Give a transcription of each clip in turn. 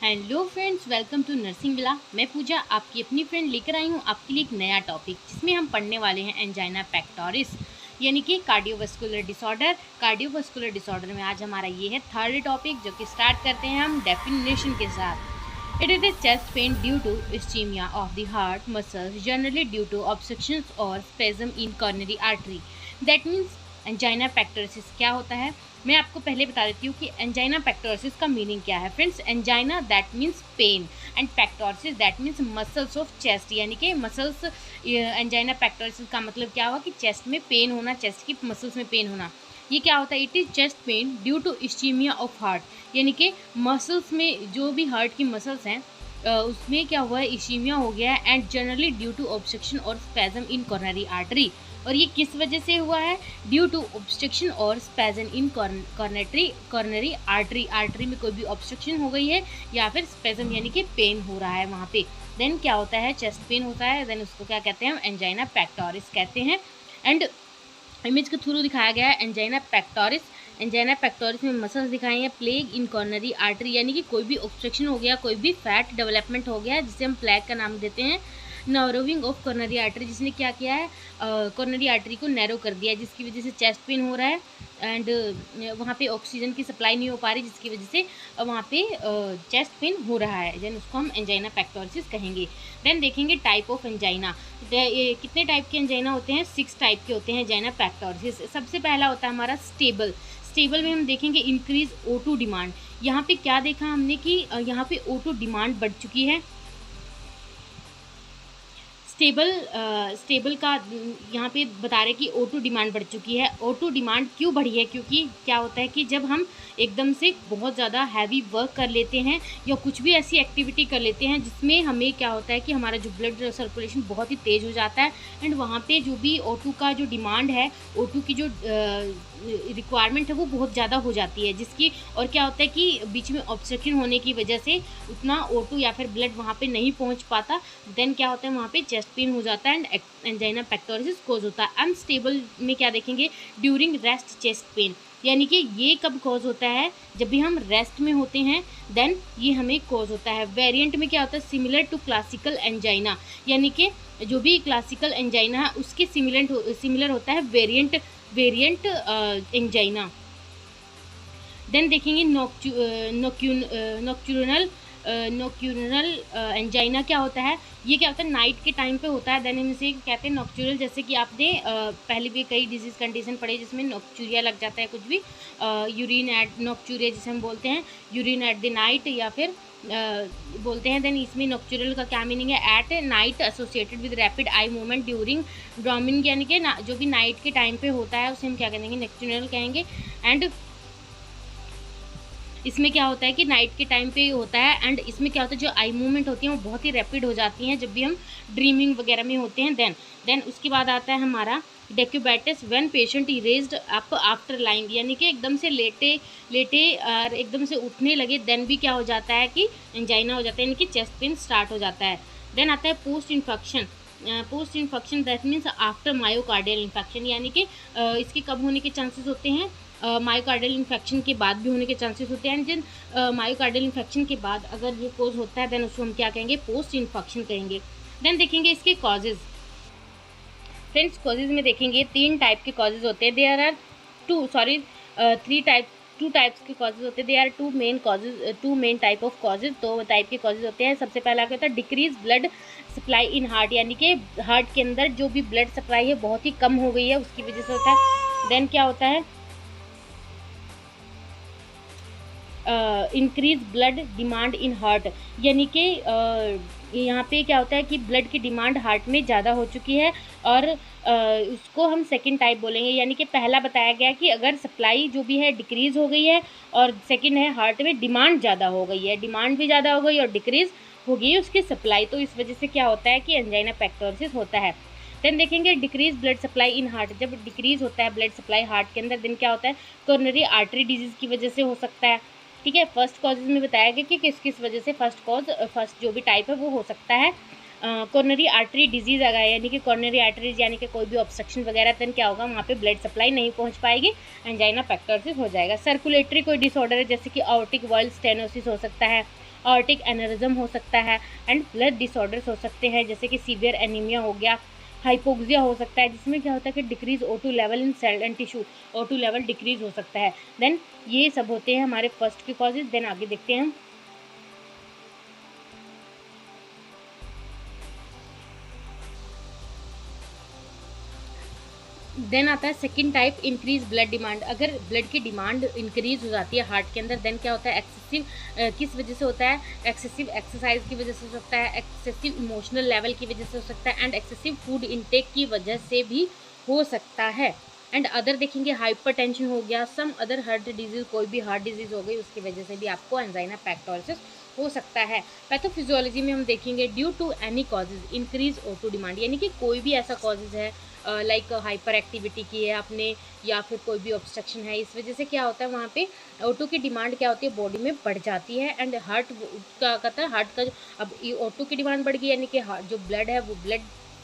Hello friends, welcome to nursing villa. मैं पूजा आपकी अपनी फ्रेंड लेकर आई हूँ आपके लिए एक नया टॉपिक, जिसमें हम पढ़ने वाले हैं एंजाइना पेक्टोरिस यानी कि कार्डियोवास्कुलर डिसऑर्डर। कार्डियोवास्कुलर डिसऑर्डर में आज हमारा ये है थर्ड टॉपिक, जो कि स्टार्ट करते हैं हम डेफिनेशन के साथ। It is a chest pain due to ischaemia of the heart muscles, generally due to obstructions और spasm in coronary artery. That means angina pectoris क्या होता है, मैं आपको पहले बता देती हूँ कि एंजाइना पेक्टोरिस का मीनिंग क्या है। Friends, angina that means pain and pectoris that means muscles of chest, यानी कि मसल्स। एंजाइना पेक्टोरिस का मतलब क्या हुआ कि चेस्ट में पेन होना, चेस्ट की मसल्स में पेन होना। ये क्या होता है? It is chest pain due to ischaemia of heart, यानी कि मसल्स में जो भी हार्ट की मसल्स हैं उसमें क्या हुआ है, इस्चीमिया हो गया है। And generally due to obstruction और स्पैज्म इन कॉर्नरी आर्टरी। और ये किस वजह से हुआ है? ड्यू टू ऑब्स्ट्रक्शन और spasm in coronary artery. Artery में कोई भी ऑब्स्ट्रक्शन हो गई है या फिर स्पैज्म यानी कि पेन हो रहा है वहाँ पे, देन क्या होता है, चेस्ट पेन होता है। देन उसको क्या कहते हैं? एंजाइना पेक्टोरिस कहते हैं। एंड इमेज के थ्रू दिखाया गया है एंजाइना पेक्टोरिस। एंजाइना पेक्टोरिस में मसल्स दिखाई हैं। प्लेग इन कॉर्नरी आर्टरी, यानी कि कोई भी ऑब्स्ट्रक्शन हो गया, कोई भी फैट डेवलपमेंट हो गया, जिसे हम प्लेग का नाम देते हैं। नैरोविंग ऑफ कॉर्नरी आर्टरी, जिसने क्या किया है, कॉर्नरी आर्टरी को नैरो कर दिया है, जिसकी वजह से चेस्ट पेन हो रहा है। एंड वहाँ पे ऑक्सीजन की सप्लाई नहीं हो पा रही, जिसकी वजह से वहाँ पे चेस्ट पेन हो रहा है। देन उसको हम एंजाइना पेक्टोरिस कहेंगे। देन देखेंगे टाइप ऑफ एंजाइना। कितने टाइप के एंजाइना होते हैं? 6 टाइप के होते हैं एंजाइना पेक्टोरिस। सबसे पहला होता है हमारा स्टेबल। स्टेबल में हम देखेंगे इंक्रीज O2 डिमांड। यहाँ पे क्या देखा हमने कि यहाँ पे O2 डिमांड बढ़ चुकी है। स्टेबल का यहाँ पे बता रहे कि O2 डिमांड बढ़ चुकी है। O2 डिमांड क्यों बढ़ी है? क्योंकि क्या होता है कि जब हम एकदम से बहुत ज़्यादा हैवी वर्क कर लेते हैं या कुछ भी ऐसी एक्टिविटी कर लेते हैं जिसमें हमें क्या होता है कि हमारा जो ब्लड सर्कुलेशन बहुत ही तेज़ हो जाता है, एंड वहाँ पे जो भी O2 का जो डिमांड है, O2 की जो रिक्वायरमेंट है वो बहुत ज़्यादा हो जाती है, जिसकी और क्या होता है कि बीच में ऑब्स्ट्रक्शन होने की वजह से उतना O2 या फिर ब्लड वहाँ पे नहीं पहुँच पाता। देन क्या होता है, वहाँ पे चेस्ट पेन हो जाता है एंड एंजाइना पेक्टोरिस कोज होता है। अनस्टेबल में क्या देखेंगे? ड्यूरिंग रेस्ट चेस्ट पेन, यानी कि ये कब कॉज होता है? जब भी हम रेस्ट में होते हैं, देन ये हमें कॉज होता है। वेरिएंट में क्या होता है? सिमिलर टू क्लासिकल एंजाइना, यानी कि जो भी क्लासिकल एंजाइना है उसके सिमिलर होता है वेरिएंट एंजाइना। देन देखेंगे नॉक्ट्यूरनल एंजाइना क्या होता है? ये क्या होता है? नाइट के टाइम पे होता है। देन इसे कहते हैं नॉक्ट्यूरल। जैसे कि आपने पहले भी कई डिजीज़ कंडीशन पढ़े जिसमें नॉक्चूरिया लग जाता है, कुछ भी यूरिन एट नॉक्चूरिया जिसे हम बोलते हैं, यूरिन एट द नाइट या फिर बोलते हैं। देन इसमें नॉक्चूरल का क्या मीनिंग है? At night associated with rapid eye movement during dreaming, यानी कि जो भी नाइट के टाइम पे होता है उसे हम क्या कहेंगे? नॉक्चूरल कहेंगे। एंड इसमें क्या होता है कि नाइट के टाइम पे होता है, एंड इसमें क्या होता है, जो आई मूवमेंट होती हैं वो बहुत ही रैपिड हो जाती हैं जब भी हम ड्रीमिंग वगैरह में होते हैं। देन उसके बाद आता है हमारा decubitus, when patient raised up after lying, यानी कि एकदम से लेटे और एकदम से उठने लगे, देन भी क्या हो जाता है कि एंजाइना हो जाता है, यानी कि चेस्ट पेन स्टार्ट हो जाता है। देन आता है post infection that means after myocardial infection, यानी कि इसके कब होने के चांसेस होते हैं? मायोकार्डियल इन्फेक्शन के बाद भी होने के चांसेस होते हैं। जिन मायोकार्डियल इन्फेक्शन के बाद अगर ये कोज होता है, देन उसको हम क्या कहेंगे? पोस्ट इन्फेक्शन कहेंगे। देन देखेंगे इसके कॉजेज़। फ्रेंड्स, कॉजेज़ में देखेंगे 3 टाइप के कॉजेज़ होते हैं। देयर आर टू टाइप्स के कॉजेज़ होते हैं। They are two main type of causes. 2 type के कॉजेज़ होते हैं। सबसे पहला क्या होता है? Decrease blood supply in heart, यानी कि हार्ट के अंदर जो भी ब्लड सप्लाई है बहुत ही कम हो गई है, उसकी वजह से होता है। देन क्या होता है? Increase blood demand in heart, यानी कि यहाँ पे क्या होता है कि ब्लड की डिमांड हार्ट में ज़्यादा हो चुकी है, और उसको हम सेकंड टाइप बोलेंगे। यानी कि पहला बताया गया कि अगर सप्लाई जो भी है डिक्रीज़ हो गई है, और सेकंड है हार्ट में डिमांड ज़्यादा हो गई है, डिमांड भी ज़्यादा हो गई और डिक्रीज़ हो गई है उसकी सप्लाई, तो इस वजह से क्या होता है कि एंजाइना पेक्टोरिस होता है। देन देखेंगे decrease blood supply in heart. जब डिक्रीज़ होता है ब्लड सप्लाई हार्ट के अंदर, देन क्या होता है? कॉर्नरी आर्टरी डिजीज़ की वजह से हो सकता है। ठीक है, फर्स्ट कॉजेज में बताया गया कि किस किस वजह से फर्स्ट जो भी टाइप है वो हो सकता है। कॉर्नरी आर्टरी डिजीज़ आ गया, यानी कि कॉर्नरी आर्टरीज यानी कि कोई भी ऑब्स्ट्रक्शन वगैरह, देन क्या होगा, वहाँ पे ब्लड सप्लाई नहीं पहुँच पाएगी, एंजाइना पेक्टोरिस हो जाएगा। सर्कुलेटरी कोई डिसऑर्डर है, जैसे कि आर्टिक वॉल स्टेनोसिस हो सकता है, आर्टिक एनेरिज्म हो सकता है, एंड ब्लड डिसऑर्डर्स हो सकते हैं, जैसे कि सीवियर एनीमिया हो गया, हाइपोक्सिया हो सकता है, जिसमें क्या होता है कि decrease O2 level in cell and tissue, O2 level decrease हो सकता है। देन ये सब होते हैं हमारे फर्स्ट के कॉजेज। देन आगे देखते हैं हम। देन आता है second type, increase blood demand. अगर ब्लड की डिमांड इंक्रीज हो जाती है हार्ट के अंदर, देन क्या होता है, एक्सेसिव किस वजह से होता है, एक्सेसिव एक्सरसाइज की वजह से हो सकता है, एक्सेसिव इमोशनल लेवल की वजह से हो सकता है, एंड एक्सेसिव फूड इनटेक की वजह से भी हो सकता है। एंड अदर देखेंगे, हाइपरटेंशन हो गया, सम अदर हार्ट डिजीज, कोई भी हार्ट डिजीज हो गई, उसकी वजह से भी आपको एंजाइना पेक्टोरिस हो सकता है। पैथोफिजियोलॉजी में हम देखेंगे, due to any causes increase O2 demand, यानी कि कोई भी ऐसा कॉजेज है लाइक हाइपर एक्टिविटी की है आपने, या फिर कोई भी ऑब्स्ट्रक्शन है, इस वजह से क्या होता है, वहाँ पे O2 की डिमांड क्या होती है, बॉडी में बढ़ जाती है। एंड हार्ट का कहता है, हार्ट का अब O2 की डिमांड बढ़ गई, यानी कि हार्ट जो ब्लड है वो ब्लड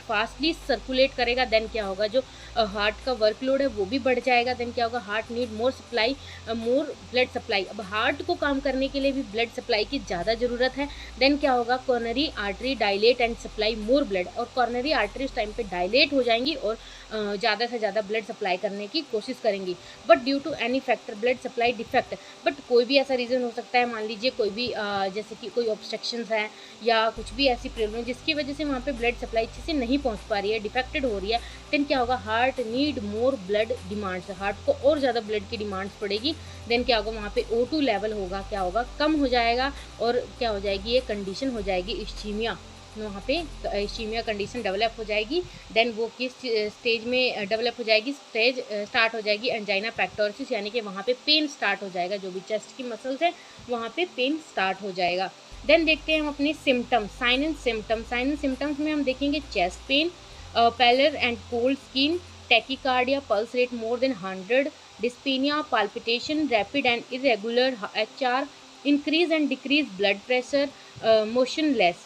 फास्टली सर्कुलेट करेगा, देन क्या होगा, जो हार्ट का वर्कलोड है वो भी बढ़ जाएगा, देन क्या होगा, हार्ट नीड मोर सप्लाई, मोर ब्लड सप्लाई। अब हार्ट को काम करने के लिए भी ब्लड सप्लाई की ज़्यादा ज़रूरत है, देन क्या होगा, coronary artery dilate and supply more blood, और कॉर्नरी आर्टरी उस टाइम पे डायलेट हो जाएंगी और ज़्यादा से ज़्यादा ब्लड सप्लाई करने की कोशिश करेंगी। But due to any factor blood supply defect, but कोई भी ऐसा रीज़न हो सकता है, मान लीजिए कोई भी जैसे कि कोई ऑब्स्ट्रक्शन है या कुछ भी ऐसी प्रॉब्लम जिसकी वजह से वहाँ पे ब्लड सप्लाई अच्छे से नहीं पहुँच पा रही है, डिफेक्टेड हो रही है, देन क्या होगा, heart need more blood demands, heart को और ज़्यादा ब्लड की डिमांड्स पड़ेगी, देन क्या होगा, वहाँ पे O2 लेवल होगा, क्या होगा, कम हो जाएगा, और क्या हो जाएगी, ये कंडीशन हो जाएगी इस्चीमिया, वहाँ पे इस्चीमिया कंडीशन डेवलप हो जाएगी। देन वो किस स्टेज में डेवलप हो जाएगी, स्टेज स्टार्ट हो जाएगी एंजाइना पेक्टोरिस, यानी कि वहाँ पे पेन स्टार्ट हो जाएगा, जो भी चेस्ट की मसल्स है वहाँ पे पेन स्टार्ट हो जाएगा। देन देखते हैं हम अपने symptoms, sign and symptoms. Sign and symptoms में हम देखेंगे chest pain, pallor and cold skin, tachycardia, pulse rate more than 100, dyspnoea, palpitation, rapid and irregular HR, increase and decrease blood pressure, motionless,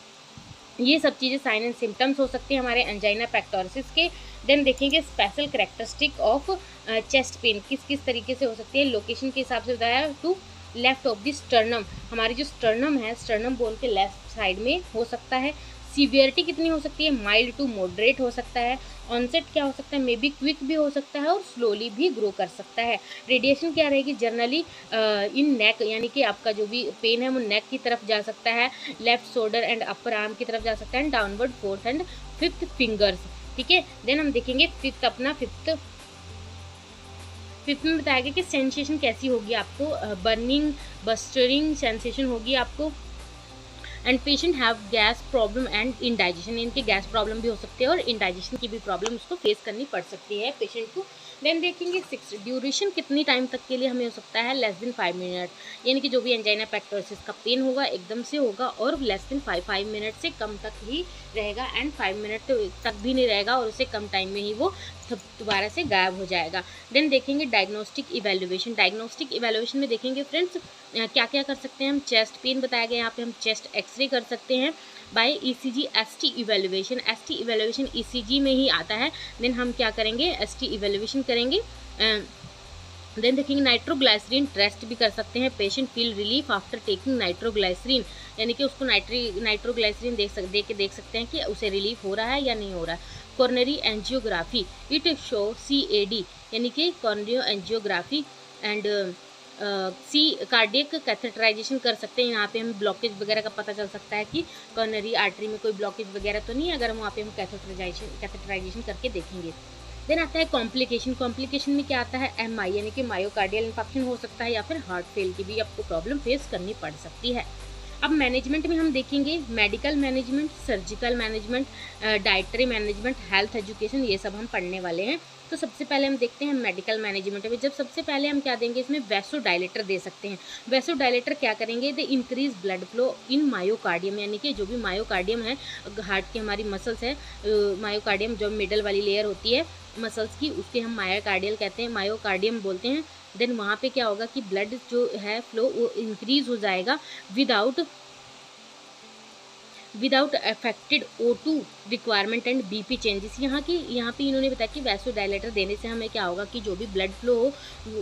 ये सब चीज़ें साइन एंड सिम्टम्स हो सकती हैं हमारे एंजाइना पेक्टोरिस के। देन देखेंगे special characteristic of chest pain, किस किस तरीके से हो सकती है, लोकेशन के हिसाब से बताया, to left of the sternum, हमारी जो स्टर्नम है, स्टर्नम बोन के लेफ्ट साइड में हो सकता है। सीवियरिटी कितनी हो सकती है, माइल्ड टू मॉडरेट हो सकता है। ऑनसेट क्या हो सकता है, मे बी क्विक भी हो सकता है और स्लोली भी ग्रो कर सकता है। रेडिएशन क्या रहेगी, जनरली इन नेक, यानी कि आपका जो भी पेन है वो नेक की तरफ जा सकता है, left shoulder and upper arm की तरफ जा सकता है, downward fourth and fifth fingers, ठीक है। देन हम देखेंगे फिफ्थ में बताया गया कि सेंसेशन कैसी होगी आपको, बर्निंग बस्टरिंग सेंसेशन होगी आपको, and patient have gas problem and indigestion, इनकी गैस प्रॉब्लम भी हो सकती है और इंडाइजेशन की भी प्रॉब्लम उसको फेस करनी पड़ सकती है पेशेंट को। देन देखेंगे 6 ड्यूरेशन, कितनी टाइम तक के लिए हमें हो सकता है, लेस देन 5 मिनट, यानी कि जो भी एंजाइना पेक्टोरिस का पेन होगा एकदम से होगा और लेस देन 5 मिनट से कम तक ही रहेगा, एंड 5 मिनट तक भी नहीं रहेगा और उससे कम टाइम में ही वो दोबारा से गायब हो जाएगा। देन देखेंगे डायग्नोस्टिक इवेल्युएशन। डायग्नोस्टिक इवेल्युएशन में देखेंगे फ्रेंड्स क्या क्या कर सकते हैं हम, चेस्ट पेन बताया गया, यहाँ पे हम चेस्ट एक्सरे कर सकते हैं by ECG ST evaluation. ST evaluation ECG में ही आता है। देन हम क्या करेंगे, ST इवेल्युएशन करेंगे। देन देखेंगे नाइट्रोग्लाइसरीन टेस्ट भी कर सकते हैं, patient feel relief after taking nitroglycerin, यानी कि उसको नाइट्रोग्लाइसरीन दे के देख सकते हैं कि उसे रिलीफ हो रहा है या नहीं हो रहा है। Coronary angiography, it show CAD, यानी कि कॉर्नियो एंजियोग्राफी, एंड कार्डियक कैथेटराइजेशन कर सकते हैं। यहाँ पे हम ब्लॉकेज वगैरह का पता चल सकता है कि कॉर्नरी आर्टरी में कोई ब्लॉकेज वगैरह तो नहीं है, अगर हम वहाँ पे हम कैथेटराइजेशन करके देखेंगे। देन आता है कॉम्प्लिकेशन। कॉम्प्लिकेशन में क्या आता है, MI, यानी कि मायोकार्डियल इन्फेक्शन हो सकता है या फिर हार्ट फेल की भी आपको प्रॉब्लम फेस करनी पड़ सकती है। अब मैनेजमेंट में हम देखेंगे medical management, surgical management, dietary management, health education, ये सब हम पढ़ने वाले हैं। तो सबसे पहले हम देखते हैं मेडिकल मैनेजमेंट में, जब सबसे पहले हम क्या देंगे, इसमें वैसोडाइलेटर दे सकते हैं। वैसोडाइलेटर क्या करेंगे, they increase blood flow in myocardium, यानी कि जो भी मायोकार्डियम है, हार्ट की हमारी मसल्स है, मायोकार्डियम जो मिडल वाली लेयर होती है मसल्स की, उसके हम मायोकार्डियल कहते हैं, मायोकार्डियम बोलते हैं। देन वहाँ पे क्या होगा कि ब्लड जो है फ्लो वो इंक्रीज हो जाएगा without affected O2 requirement and BP changes. यहाँ पे इन्होंने बताया कि वैसोडाइलेटर देने से हमें क्या होगा कि जो भी ब्लड फ्लो हो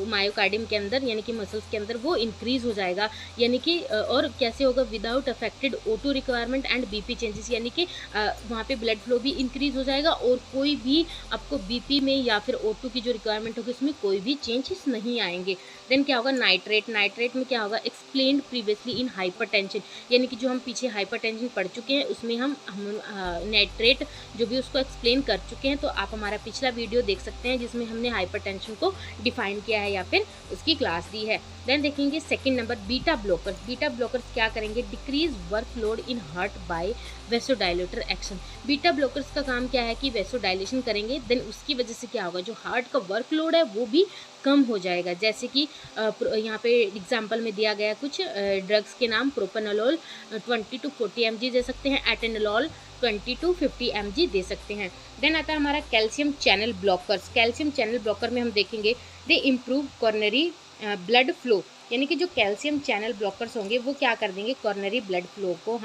मायोकार्डियम के अंदर यानी कि मसल्स के अंदर वो इंक्रीज हो जाएगा, यानी कि और कैसे होगा, without affected O2 requirement and BP changes, यानी कि वहाँ पे ब्लड फ्लो भी इंक्रीज हो जाएगा और कोई भी आपको BP में या फिर O2 की जो रिक्वायरमेंट होगी उसमें कोई भी चेंजेस नहीं आएंगे। देन क्या होगा, नाइट्रेट में क्या होगा, एक्सप्लेन्ड प्रीवियसली इन हाइपरटेंशन, यानी कि जो हम पीछे हाइपरटेंशन पढ़ चुके हैं उसमें हम नाइट्रेट जो भी उसको एक्सप्लेन कर चुके हैं, तो आप हमारा पिछला वीडियो देख सकते हैं जिसमें हमने हाइपरटेंशन को डिफाइन किया है या फिर उसकी क्लास दी है। देन देखेंगे सेकंड नंबर बीटा ब्लॉकर्स क्या करेंगे, decrease workload in heart by vasodilator action. Beta blockers का काम क्या है कि वेसोडाइलेशन करेंगे, देन उसकी वजह से क्या होगा, जो हार्ट का वर्कलोड है वो भी कम हो जाएगा। जैसे कि यहाँ पे एग्जांपल में दिया गया कुछ ड्रग्स के नाम, प्रोपेनोलोल 20 to 40 mg दे सकते हैं, एटेनोलॉल 20 to 50 mg दे सकते हैं। देन आता है हमारा calcium channel blockers. Calcium channel blocker में हम देखेंगे दे इम्प्रूव कॉर्नरी ब्लड फ्लो, यानी कि जो कैल्शियम चैनल ब्लॉकर्स होंगे वो क्या कर देंगे, कॉर्नरी ब्लड फ्लो को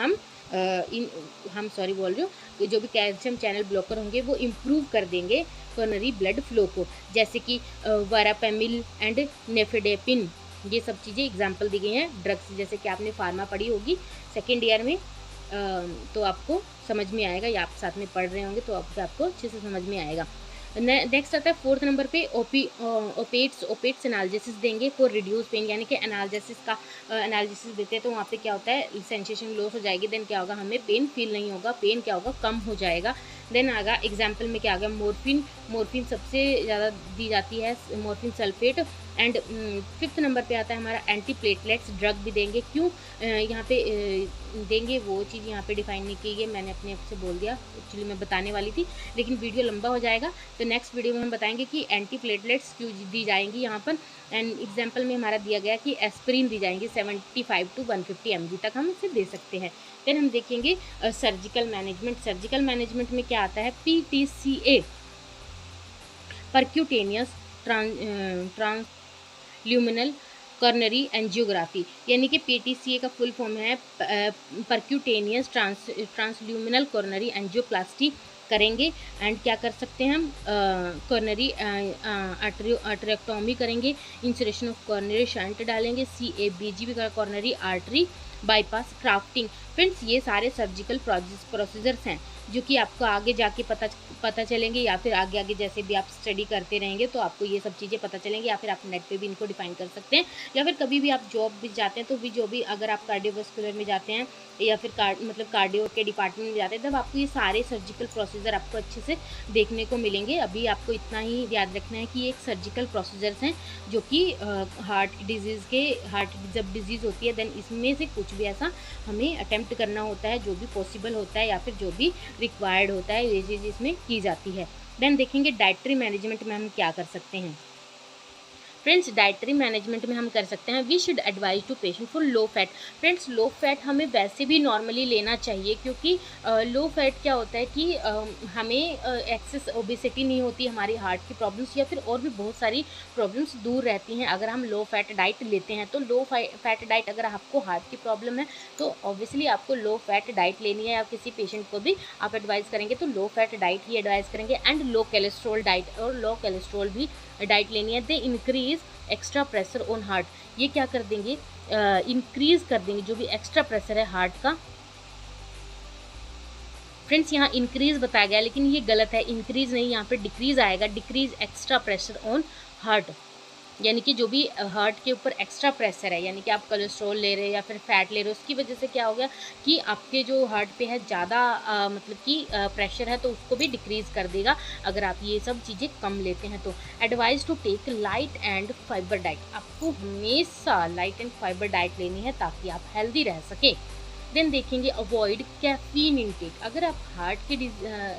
जो भी कैल्शियम चैनल ब्लॉकर होंगे वो इम्प्रूव कर देंगे कॉर्नरी ब्लड फ्लो को, जैसे कि वरापेमिल एंड नेफेडेपिन, ये सब चीज़ें एग्जांपल दी गई हैं ड्रग्स। जैसे कि आपने फार्मा पढ़ी होगी सेकेंड ईयर में, तो आपको समझ में आएगा, या आप साथ में पढ़ रहे होंगे तो आपको अच्छे से समझ में आएगा। नेक्स्ट आता है फोर्थ नंबर पे ओपेट्स एनालिसिस देंगे फॉर रिड्यूस पेन, यानी कि एनालिसिस देते हैं तो वहाँ पे क्या होता है, सेंसेशन लॉस हो जाएगी, देन क्या होगा, हमें पेन फील नहीं होगा, पेन क्या होगा, कम हो जाएगा। देन आगा एग्जाम्पल में क्या आ गया, मोर्फिन सबसे ज़्यादा दी जाती है, morphine sulphate. And fifth number पे आता है हमारा एंटी प्लेटलेट्स ड्रग भी देंगे। क्यों यहाँ पे देंगे वो चीज़ यहाँ पे डिफाइन नहीं की गई, मैंने अपने आप से बोल दिया, एक्चुअली मैं बताने वाली थी लेकिन वीडियो लंबा हो जाएगा, तो नेक्स्ट वीडियो में हम बताएंगे कि एंटी प्लेटलेट्स क्यों दी जाएंगी यहाँ पर। एंड एग्जाम्पल में हमारा दिया गया कि एस्पिरिन दी जाएंगी 75 to 150 mg तक हम इसे दे सकते हैं। देन हम देखेंगे सर्जिकल मैनेजमेंट में क्या आता है, PTCA percutaneous transluminal coronary angiography, यानी कि PTCA का फुल फॉर्म है परक्यूटेनियस ट्रांसल्यूमिनल कॉर्नरी एंजियोप्लास्टी करेंगे। एंड क्या कर सकते हैं हम, कॉर्नरी आर्टरियोटॉमी करेंगे, इंसरेशन ऑफ कॉर्नरी शंट डालेंगे, CABG भी coronary artery bypass crafting. Friends ये सारे सर्जिकल प्रोसीजर्स हैं जो कि आपको आगे जाके पता चलेंगे, या फिर आगे जैसे भी आप स्टडी करते रहेंगे तो आपको ये सब चीज़ें पता चलेंगी, या फिर आप नेट पे भी इनको डिफाइन कर सकते हैं, या फिर कभी भी आप जॉब भी जाते हैं तो भी जो भी अगर आप कार्डियोवास्कुलर में जाते हैं या फिर कार्डियो के डिपार्टमेंट में जाते हैं तब आपको ये सारे सर्जिकल प्रोसीजर आपको अच्छे से देखने को मिलेंगे। अभी आपको इतना ही याद रखना है कि ये एक सर्जिकल प्रोसीजर्स हैं जो कि हार्ट जब डिजीज़ होती है देन इसमें से कुछ भी ऐसा हमें अटेम्प्ट करना होता है जो भी पॉसिबल होता है या फिर जो भी रिक्वायर्ड होता है, ये चीज़ इसमें की जाती है। देन देखेंगे डाइटरी मैनेजमेंट में हम क्या कर सकते हैं। फ्रेंड्स डाइटरी मैनेजमेंट में हम कर सकते हैं, we should advise to patient for low fat. Friends low fat हमें वैसे भी नॉर्मली लेना चाहिए, क्योंकि लो फैट क्या होता है कि हमें एक्सेस ओबेसिटी नहीं होती, हमारी हार्ट की प्रॉब्लम्स या फिर और भी बहुत सारी प्रॉब्लम्स दूर रहती हैं अगर हम लो फैट डाइट लेते हैं। तो लो फैट डाइट अगर आपको हार्ट की प्रॉब्लम है तो ऑब्वियसली आपको लो फैट डाइट लेनी है, या किसी पेशेंट को भी आप एडवाइस करेंगे तो लो फैट डाइट ही एडवाइस करेंगे। एंड लो कोलेस्ट्रॉल डाइट और लो कोलेस्ट्रॉल भी डाइट लेनी है। They increase extra pressure on heart, ये क्या कर देंगे, इंक्रीज कर देंगे जो भी एक्स्ट्रा प्रेशर है हार्ट का। फ्रेंड्स यहाँ इंक्रीज बताया गया लेकिन ये गलत है, इंक्रीज नहीं, यहाँ पे डिक्रीज आएगा, decrease extra pressure on heart, यानी कि जो भी हार्ट के ऊपर एक्स्ट्रा प्रेशर है, यानी कि आप कोलेस्ट्रॉल ले रहे हैं या फिर फैट ले रहे हो, उसकी वजह से क्या हो गया कि आपके जो हार्ट पे है ज़्यादा मतलब कि प्रेशर है तो उसको भी डिक्रीज़ कर देगा अगर आप ये सब चीज़ें कम लेते हैं। तो advice to take light and fibre diet, आपको हमेशा लाइट एंड फाइबर डाइट लेनी है ताकि आप हेल्दी रह सकें। देन देखेंगे अवॉइड कैफीन इनटेक, अगर आप हार्ट के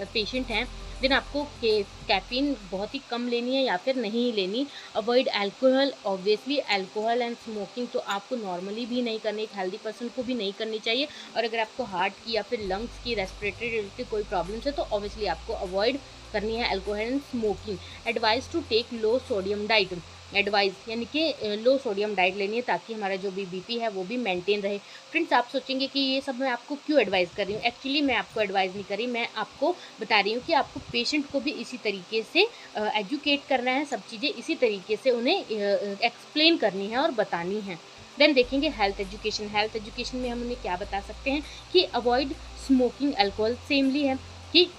पेशेंट हैं देन आपको कैफीन बहुत ही कम लेनी है या फिर नहीं लेनी। Avoid alcohol, obviously alcohol and smoking तो आपको नॉर्मली भी नहीं करनी, एक हेल्दी पर्सन को भी नहीं करनी चाहिए। और अगर आपको हार्ट की या फिर लंग्स की रेस्पिरेटरी रिलेटेड कोई प्रॉब्लम्स है तो ऑब्वियसली आपको अवॉइड करनी है alcohol and smoking. Advice to take low sodium diet, advice यानी कि लो सोडियम डाइट लेनी है ताकि हमारा जो भी बीपी है वो भी मेंटेन रहे। फ्रेंड्स, आप सोचेंगे कि ये सब मैं आपको क्यों एडवाइस कर रही हूँ। एक्चुअली मैं आपको एडवाइस नहीं कर रही, मैं आपको बता रही हूँ कि आपको पेशेंट को भी इसी तरीके से एजुकेट करना है, सब चीज़ें इसी तरीके से उन्हें एक्सप्लेन करनी है और बतानी है। देन देखेंगे हेल्थ एजुकेशन। हेल्थ एजुकेशन में हम उन्हें क्या बता सकते हैं कि अवॉइड स्मोकिंग अल्कोहल, सेमली है कि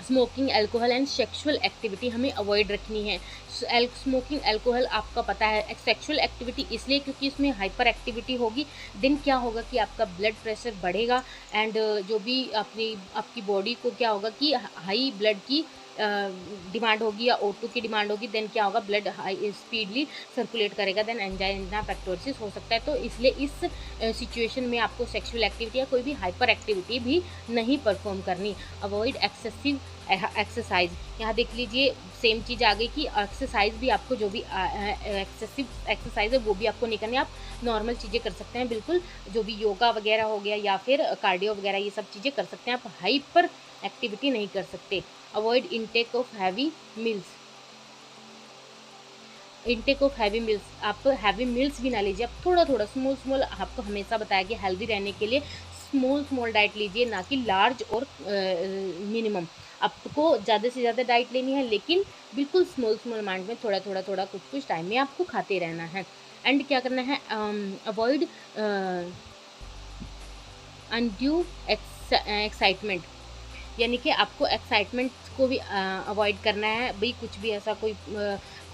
smoking alcohol and sexual activity हमें अवॉइड रखनी है। स्मोकिंग अल्कोहल आपका पता है, सेक्सुअल एक्टिविटी इसलिए क्योंकि इसमें हाइपर एक्टिविटी होगी। दिन क्या होगा कि आपका ब्लड प्रेशर बढ़ेगा एंड जो भी आपकी बॉडी को क्या होगा कि हाई ब्लड की डिमांड होगी या O2 की डिमांड होगी। देन क्या होगा, ब्लड हाई स्पीडली सर्कुलेट करेगा, देन एंजाइना पेक्टोरिस हो सकता है। तो इसलिए इस सिचुएशन में आपको सेक्सुअल एक्टिविटी या कोई भी हाइपर एक्टिविटी भी नहीं परफॉर्म करनी। अवॉइड एक्सेसिव एक्सरसाइज, यहाँ देख लीजिए सेम चीज़ आ गई कि एक्सरसाइज भी आपको जो भी एक्सेसिव एक्सरसाइज है वो भी आपको नहीं करनी। आप नॉर्मल चीज़ें कर सकते हैं, बिल्कुल जो भी योगा वगैरह हो गया या फिर कार्डियो वगैरह ये सब चीज़ें कर सकते हैं, आप हाइपर एक्टिविटी नहीं कर सकते। Avoid intake of heavy meals. Intake of heavy mills, आप हैवी मिल्स भी ना लीजिए, आप थोड़ा थोड़ा स्मॉल आपको हमेशा बताया कि हेल्दी रहने के लिए स्मॉल डाइट लीजिए, ना कि लार्ज और मिनिमम। आपको ज़्यादा से ज़्यादा डाइट लेनी है लेकिन बिल्कुल स्मॉल अमाउंट में, थोड़ा कुछ टाइम में आपको खाते रहना है। एंड क्या करना है, अवॉइड अनड्यू एक्साइटमेंट, यानी कि आपको एक्साइटमेंट को भी अवॉइड करना है। भाई कुछ भी ऐसा कोई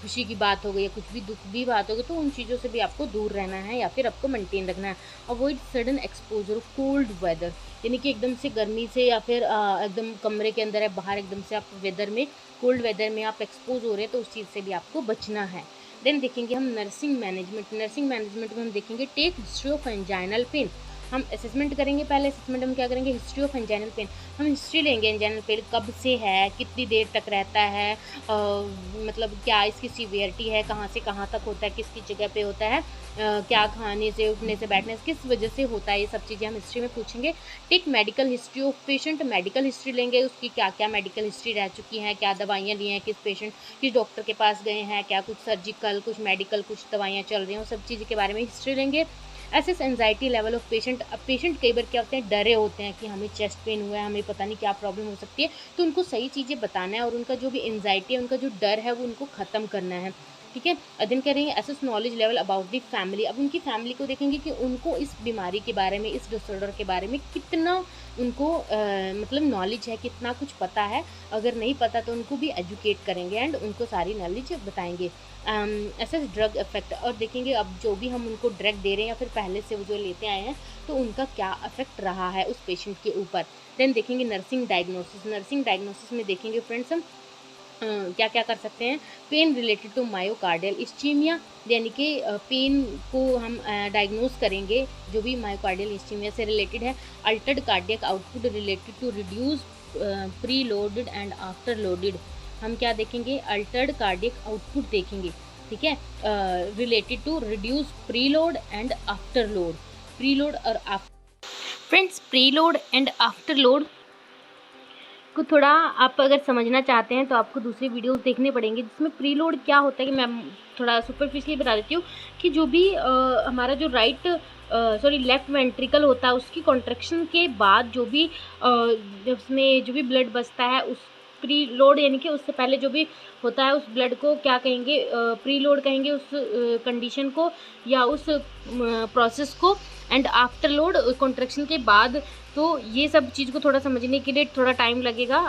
खुशी की बात हो गई या कुछ भी दुख की बात हो गई तो उन चीज़ों से भी आपको दूर रहना है या फिर आपको मेंटेन रखना है। Avoid sudden exposure cold weather, यानी कि एकदम से गर्मी से या फिर एकदम कमरे के अंदर है, बाहर एकदम से आप वेदर में, कोल्ड वेदर में आप एक्सपोज हो रहे हैं तो उस चीज़ से भी आपको बचना है। देन देखेंगे हम नर्सिंग मैनेजमेंट। नर्सिंग मैनेजमेंट में हम देखेंगे take history of anginal pain. हम असेसमेंट करेंगे, पहले असेसमेंट हम क्या करेंगे, हिस्ट्री ऑफ एंजाइनल पेन। हम हिस्ट्री लेंगे एंजाइनल पेन कब से है, कितनी देर तक रहता है, मतलब क्या इसकी सीवियरिटी है, कहाँ से कहाँ तक होता है, किसकी जगह पे होता है, क्या खाने से, उठने से, बैठने से, किस वजह से होता है, ये सब चीज़ें हम हिस्ट्री में पूछेंगे। Take medical history of patient. Medical history लेंगे, उसकी क्या क्या मेडिकल हिस्ट्री रह चुकी है, क्या दवाइयाँ ली हैं, किस पेशेंट किस डॉक्टर के पास गए हैं, क्या कुछ सर्जिकल, कुछ मेडिकल, कुछ दवाइयाँ चल रही हैं, सब चीज़ के बारे में हिस्ट्री लेंगे। Assess anxiety level of patient. अब पेशेंट कई बार क्या होते हैं, डरे होते हैं कि हमें चेस्ट पेन हुआ है, हमें पता नहीं क्या प्रॉब्लम हो सकती है, तो उनको सही चीज़ें बताना है और उनका जो भी एंजाइटी है, उनका जो डर है वो उनको ख़त्म करना है। ठीक है, अध्ययन करेंगे assess knowledge level about the family. अब उनकी फैमिली को देखेंगे कि उनको इस बीमारी के बारे में, इस डिसऑर्डर के बारे में कितना उनको मतलब नॉलेज है, कितना कुछ पता है। अगर नहीं पता तो उनको भी एजुकेट करेंगे एंड उनको सारी नॉलेज बताएंगे। ऐसे ड्रग इफेक्ट, और देखेंगे अब जो भी हम उनको ड्रग दे रहे हैं या फिर पहले से वो जो लेते आए हैं तो उनका क्या इफेक्ट रहा है उस पेशेंट के ऊपर। देन देखेंगे नर्सिंग डायग्नोसिस। नर्सिंग डायग्नोसिस में देखेंगे फ्रेंड्स हम क्या क्या कर सकते हैं। Pain related to myocardial ischaemia, यानी कि पेन को हम डायग्नोस करेंगे जो भी मायोकार्डियल इस्चीमिया से रिलेटेड है। Altered cardiac output related to reduce pre loaded and after loaded. हम क्या देखेंगे, अल्टर्ड कार्डियक आउटपुट देखेंगे। ठीक है, related to reduce pre load and after load. Pre load और after, friends pre load and after load को थोड़ा आप अगर समझना चाहते हैं तो आपको दूसरी वीडियोस देखने पड़ेंगे जिसमें प्रीलोड क्या होता है, कि मैं थोड़ा सुपरफिशियली बता देती हूँ कि जो भी हमारा जो लेफ्ट वेंट्रिकल होता है उसकी कॉन्ट्रैक्शन के बाद जो भी उसमें जो भी ब्लड बचता है उस प्री लोड, यानी कि उससे पहले जो भी होता है उस ब्लड को क्या कहेंगे, प्री लोड कहेंगे उस कंडीशन को या उस प्रोसेस को। एंड आफ्टर लोड कॉन्ट्रैक्शन के बाद। तो ये सब चीज़ को थोड़ा समझने के लिए थोड़ा टाइम लगेगा।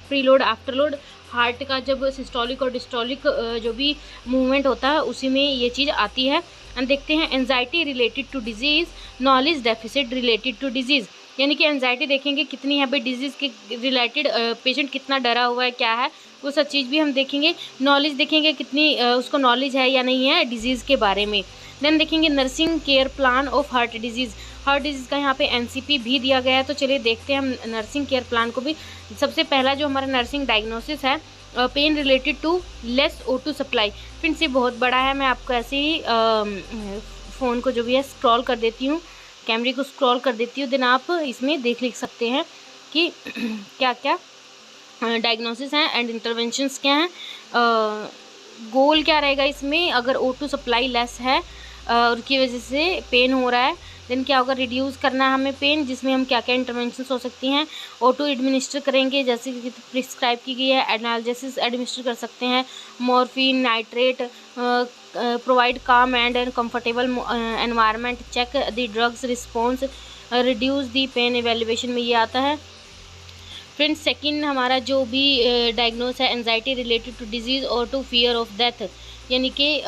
Pre load after load, heart का जब सिस्टोलिक और डिस्टोलिक जो भी मूवमेंट होता है उसी में ये चीज़ आती है। एंड देखते हैं anxiety related to disease, knowledge deficit related to disease, यानी कि एंजाइटी देखेंगे कितनी है भाई, डिजीज़ के रिलेटेड पेशेंट कितना डरा हुआ है, क्या है वो सब चीज़ भी हम देखेंगे। नॉलेज देखेंगे कितनी उसको नॉलेज है या नहीं है डिजीज़ के बारे में। देन देखेंगे nursing care plan of heart disease. Heart disease का यहाँ पे एनसीपी भी दिया गया है, तो चलिए देखते हैं हम नर्सिंग केयर प्लान को भी। सबसे पहला जो हमारा नर्सिंग डायग्नोसिस है, pain related to less O2 supply. Friends ये बहुत बड़ा है, मैं आपको ऐसे ही फ़ोन को जो भी है स्क्रॉल कर देती हूँ, कैमरे को स्क्रॉल कर देती हूँ, देन आप इसमें लिख सकते हैं कि क्या क्या डायग्नोसिस हैं एंड इंटरवेंशंस क्या हैं। गोल क्या रहेगा इसमें, अगर O2 सप्लाई लेस है उसकी वजह से पेन हो रहा है, देन क्या होगा, रिड्यूस करना है हमें पेन, जिसमें हम क्या क्या इंटरवेंशन हो सकती हैं। O2 एडमिनिस्टर करेंगे जैसे कि प्रिस्क्राइब की गई है, एनाल्जेसिस एडमिनिस्टर कर सकते हैं, morphine, nitrate, provide calm and comfortable environment, check the drugs response, reduce the pain, evaluation में ये आता है। फ्रेंड्स सेकंड हमारा जो भी डायग्नोस है एंजाइटी रिलेटेड टू डिजीज़ और टू फियर ऑफ डेथ, यानी कि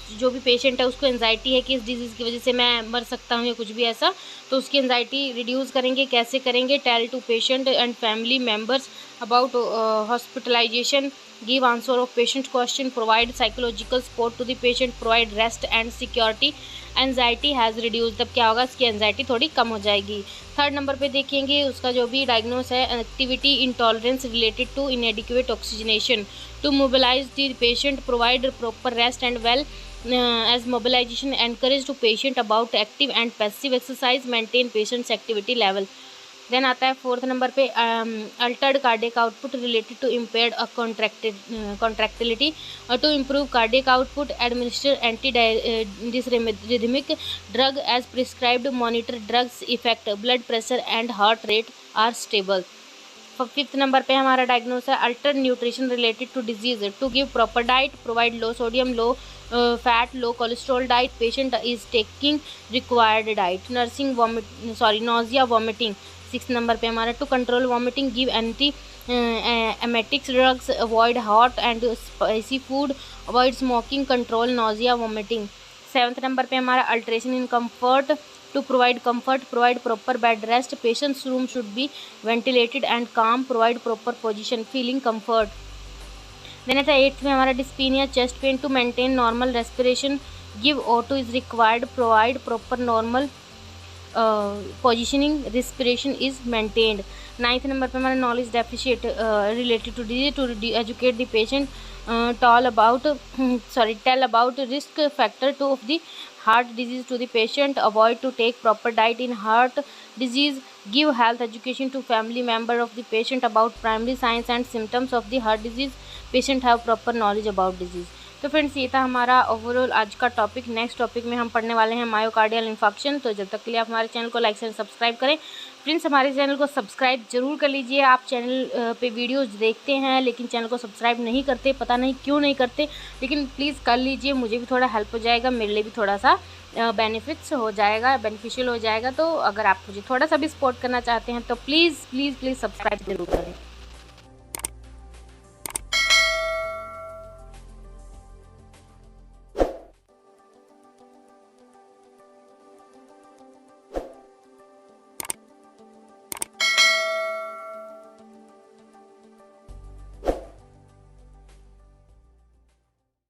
जो भी पेशेंट है उसको एंजाइटी है कि इस डिजीज़ की वजह से मैं मर सकता हूँ या कुछ भी ऐसा, तो उसकी एंजाइटी रिड्यूस करेंगे। कैसे करेंगे, tell to patient and family members about hospitalisation, give answer of patient question, provide psychological support to the patient, provide rest and security, anxiety has reduce, तब क्या होगा, इसकी एंजाइटी थोड़ी कम हो जाएगी। थर्ड नंबर पे देखेंगे उसका जो भी डायग्नोस है, activity intolerance related to inadequate oxygenation, to mobilise the patient, provide proper rest and well as mobilization, encourage to patient about active and passive exercise, maintain patient's activity level। Then आता है fourth number पे altered cardiac output related to impaired contractility, to improve cardiac output, administer anti dysrhythmic drug as prescribed, monitor drugs effect, blood pressure and heart rate are stable. Fifth number पे हमारा diagnose है alter nutrition related to disease, to give proper diet, provide low sodium, low fat, low cholesterol diet, patient is taking required diet, nursing nausea vomiting. Six number पे हमारा to control vomiting, give anti emetics drugs, avoid hot and spicy food, avoid smoking, control nausea vomiting. Seventh number पे हमारा alteration in comfort, to provide comfort, provide proper bed rest, patient's room should be ventilated and calm, provide proper position, feeling comfort। then at the eighth में हमारा dyspnea, chest pain, to maintain normal respiration, give O2 is required, provide proper normal positioning, respiration is maintained। Ninth number पे हमारा knowledge deficit related to disease, to educate the patient, tell about risk factor to of the heart disease to the patient, avoid to take proper diet in heart disease, give health education to family member of the patient about primary signs and symptoms of the heart disease, patient have proper knowledge about disease। तो friends ये था हमारा overall आज का topic. Next topic में हम पढ़ने वाले हैं मायोकार्डियल इन्फेक्शन। तो जब तक के लिए आप हमारे चैनल को लाइक एंड सब्सक्राइब करें। फ्रेंड्स हमारे चैनल को सब्सक्राइब जरूर कर लीजिए। आप चैनल पे वीडियोस देखते हैं लेकिन चैनल को सब्सक्राइब नहीं करते, पता नहीं क्यों नहीं करते, लेकिन प्लीज़ कर लीजिए, मुझे भी थोड़ा हेल्प हो जाएगा, मेरे लिए भी थोड़ा सा बेनिफिट्स हो जाएगा, बेनिफिशियल हो जाएगा। तो अगर आप मुझे थोड़ा सा भी सपोर्ट करना चाहते हैं तो प्लीज़ प्लीज़ प्लीज़ सब्सक्राइब जरूर करें।